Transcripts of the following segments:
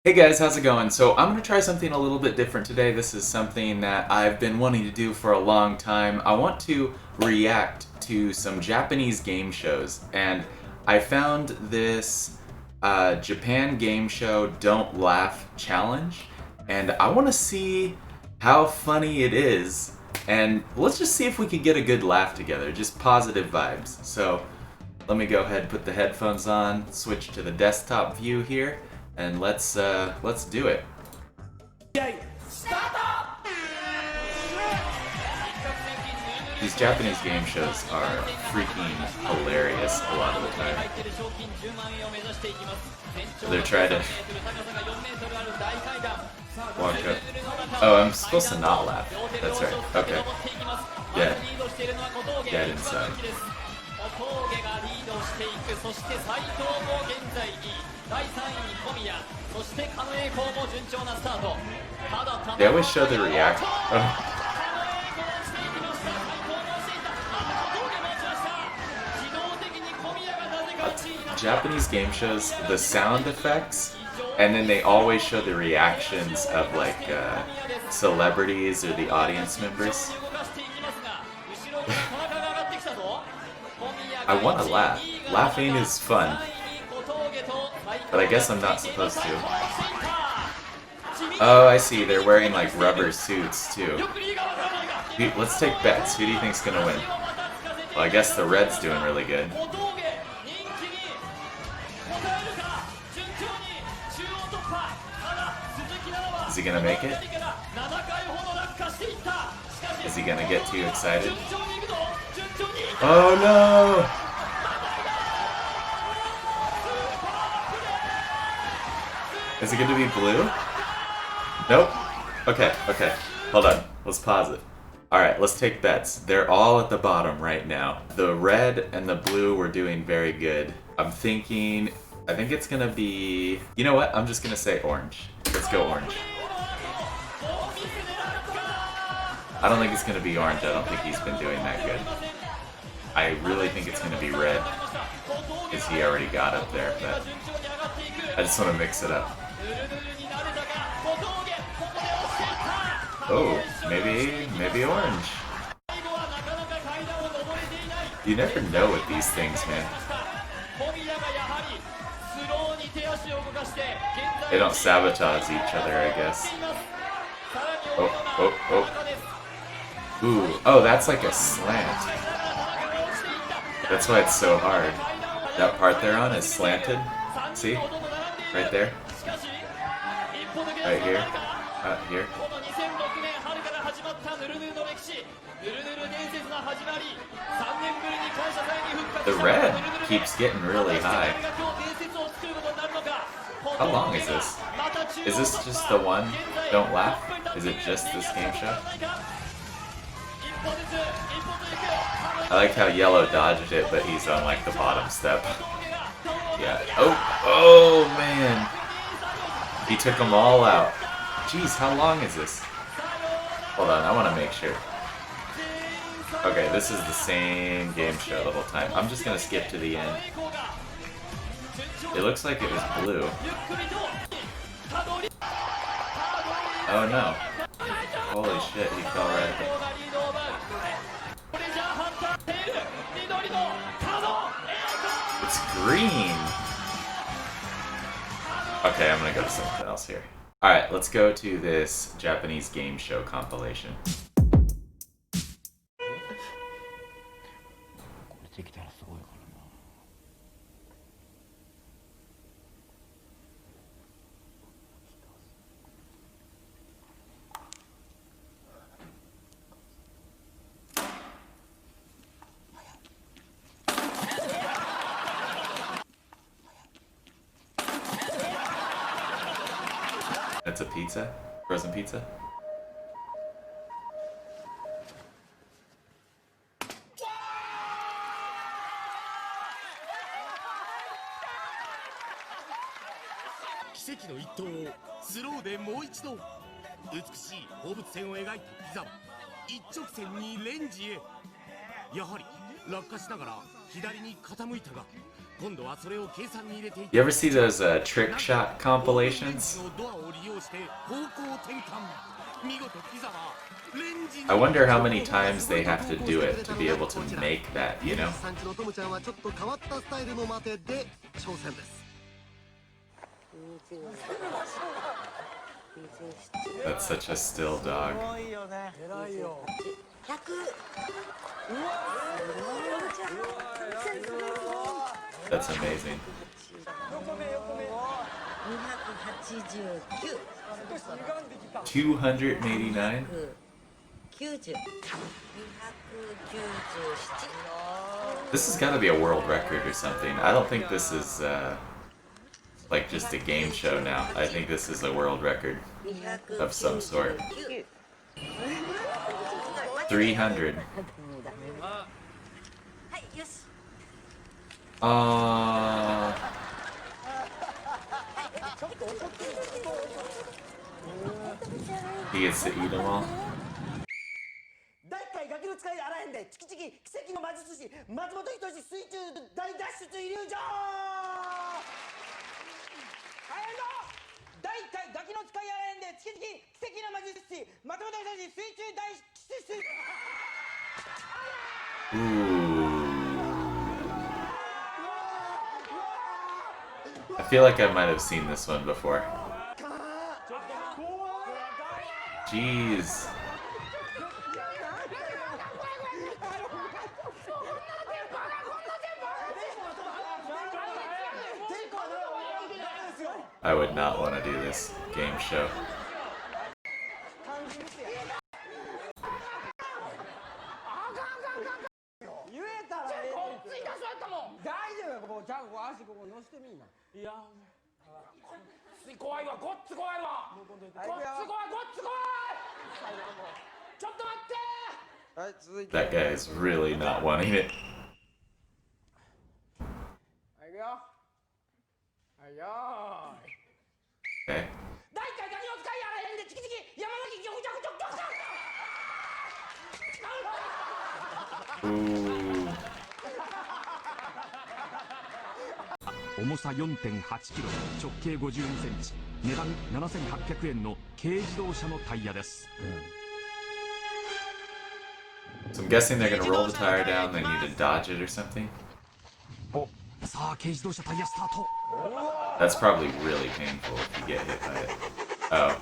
Hey guys, how's it going? So I'm going to try something a little bit different today. This is something that I've been wanting to do for a long time. I want to react to some Japanese game shows, and I found this Japan game show Don't Laugh Challenge, and I want to see how funny it is, and let's just see if we can get a good laugh together, just positive vibes. So let me go ahead and put the headphones on, switch to the desktop view here, and let's do it. These Japanese game shows are freaking hilarious a lot of the time. They're trying to walk up. Oh, I'm supposed to not laugh. That's right. Okay. Yeah. Get inside. They always show the reaction. Oh. Japanese game shows, the sound effects, and then they always show the reactions of like celebrities or the audience members. I want to laugh. Laughing is fun, but I guess I'm not supposed to. Oh, I see. They're wearing like rubber suits too. Let's take bets. Who do you think's gonna win? Well, I guess the red's doing really good. Is he gonna make it? Is he gonna get too excited? Oh no! Is it gonna be blue? Nope. Okay, okay. Hold on. Let's pause it. Alright, let's take bets. They're all at the bottom right now. The red and the blue were doing very good. I think it's gonna be... You know what? I'm just gonna say orange. Let's go orange. I don't think it's gonna be orange. I don't think he's been doing that good. I really think it's gonna be red. Because he already got up there, but... I just want to mix it up. Oh, maybe orange. You never know with these things, man. They don't sabotage each other, I guess. Oh. Ooh, oh, that's like a slant. That's why it's so hard. That part they're on is slanted. See? Right there. Right here. Here. The red keeps getting really high. How long is this? Is this just the one? Don't laugh? Is it just this game show? I like how yellow dodged it, but he's on like the bottom step. Yeah. Oh man. He took them all out. Jeez, how long is this? Hold on, I want to make sure. Okay, this is the same game show the whole time. I'm just gonna skip to the end. It looks like it was blue. Oh no. Holy shit, he fell right at the... It's green! Okay, I'm gonna go to something else here. Alright, let's go to this Japanese game show compilation. That's a pizza? Frozen pizza? You ever see those trick shot compilations? I wonder how many times they have to do it to be able to make that, you know? That's such a still dog. That's amazing. 289? This has got to be a world record or something. I don't think this is like just a game show now. I think this is a world record of some sort. 300. He gets to eat them all. Ooh. I feel like I might have seen this one before. Jeez. I would not want to do this game show. That guy is really not wanting it. Okay. Ooh. 重さ 4.8 キロ、直径52センチ、値段7800円の軽自動車のタイヤです。So I'm guessing they're gonna roll the tire down, they need to dodge it or something. さあ、軽自動車タイヤスタート。That's probably really painful if you get hit by it. Oh.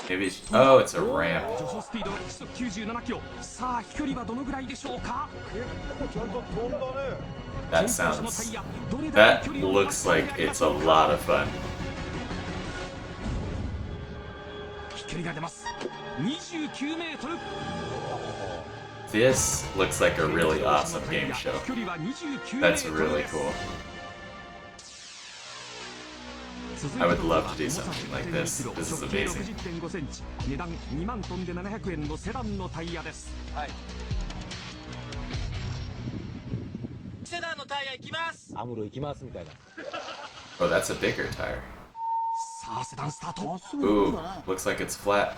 Maybe it's, oh, it's a ramp. 助走スピードは時速97キロ。さあ、飛距離はどのぐらいでしょうか。 That sounds... That looks like it's a lot of fun. 飛距離が出ます。29メートル。 This looks like a really awesome game show. That's really cool. I would love to do something like this. This is amazing. 値段2万トンで700円のセダンのタイヤです。セダンのタイヤ行きます。アムロ行きますみたいな。 Oh, that's a bigger tire. さあ、セダンスタート。 Ooh, looks like it's flat.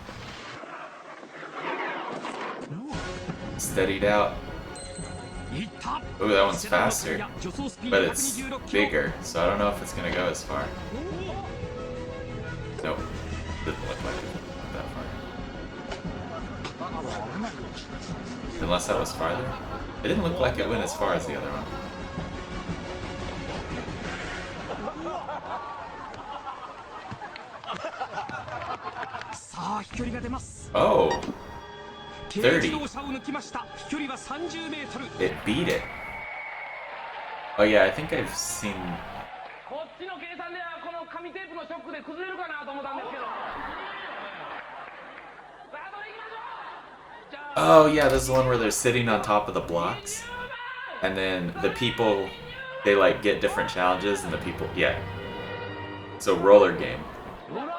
Steadied out. Ooh, that one's faster. But it's bigger, so I don't know if it's gonna go as far. Nope. Didn't look like it went that far. Unless that was farther? It didn't look like it went as far as the other one. Oh! 30. It beat it. Oh yeah, I think I've seen... Oh yeah, this is the one where they're sitting on top of the blocks. And then the people, they like get different challenges and the people, yeah. It's a roller game.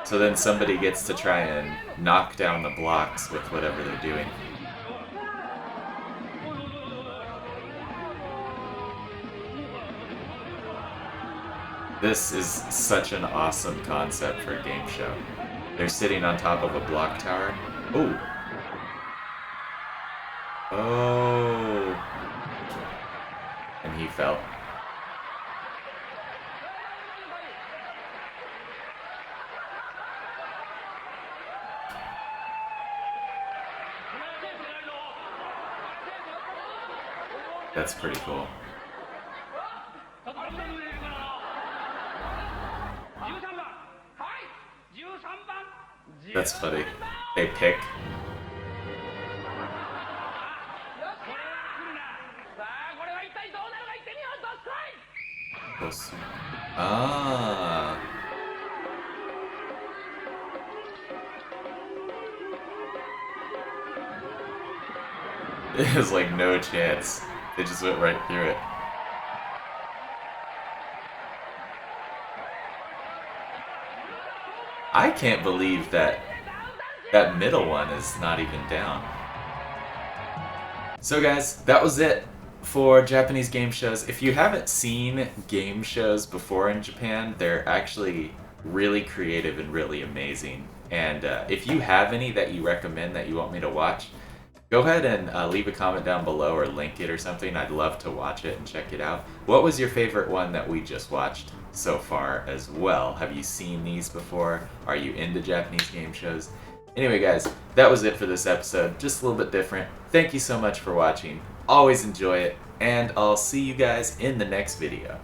So then somebody gets to try and knock down the blocks with whatever they're doing. This is such an awesome concept for a game show. They're sitting on top of a block tower. Oh! Oh! And he fell. That's pretty cool. That's funny. They pick. Ah. It was like no chance. They just went right through it. I can't believe that that middle one is not even down. So guys, that was it for Japanese game shows. If you haven't seen game shows before in Japan, they're actually really creative and really amazing. And if you have any that you recommend that you want me to watch, go ahead and leave a comment down below or link it or something. I'd love to watch it and check it out. What was your favorite one that we just watched so far as well? Have you seen these before? Are you into Japanese game shows? Anyway guys, that was it for this episode. Just a little bit different. Thank you so much for watching. Always enjoy it, and I'll see you guys in the next video.